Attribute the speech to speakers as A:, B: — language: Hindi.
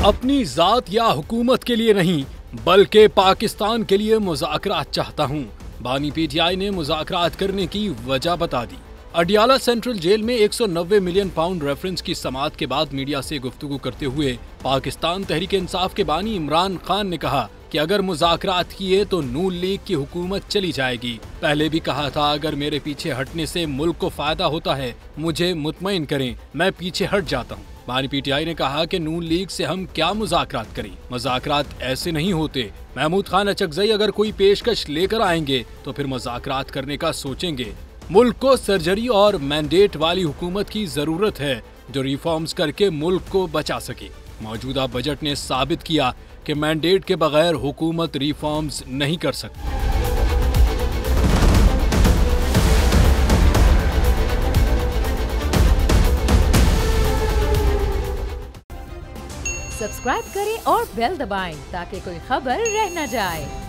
A: अपनी जात या हुकूमत के लिए नहीं बल्कि पाकिस्तान के लिए मुज़ाकरात चाहता हूँ। बानी पीटीआई ने मुज़ाकरात करने की वजह बता दी। अडियाला सेंट्रल जेल में 190 मिलियन पाउंड रेफरेंस की समाअत के बाद मीडिया से गुफ्तगू करते हुए पाकिस्तान तहरीक इंसाफ के बानी इमरान खान ने कहा कि अगर मुज़ाकरात किए तो नून लीग की हुकूमत चली जाएगी। पहले भी कहा था अगर मेरे पीछे हटने से मुल्क को फायदा होता है मुझे मुतमईन करें, मैं पीछे हट जाता हूँ। बानी पीटीआई ने कहा कि नून लीग से हम क्या मुज़ाकरात करें, मुज़ाकरात ऐसे नहीं होते। महमूद खान अचकजई अगर कोई पेशकश लेकर आएंगे तो फिर मुज़ाकरात करने का सोचेंगे। मुल्क को सर्जरी और मैंडेट वाली हुकूमत की जरूरत है जो रिफॉर्म्स करके मुल्क को बचा सके। मौजूदा बजट ने साबित किया कि मैंडेट के बगैर हुकूमत रिफॉर्म्स नहीं कर सकती।
B: सब्सक्राइब करें और बेल दबाएं ताकि कोई खबर रह न जाए।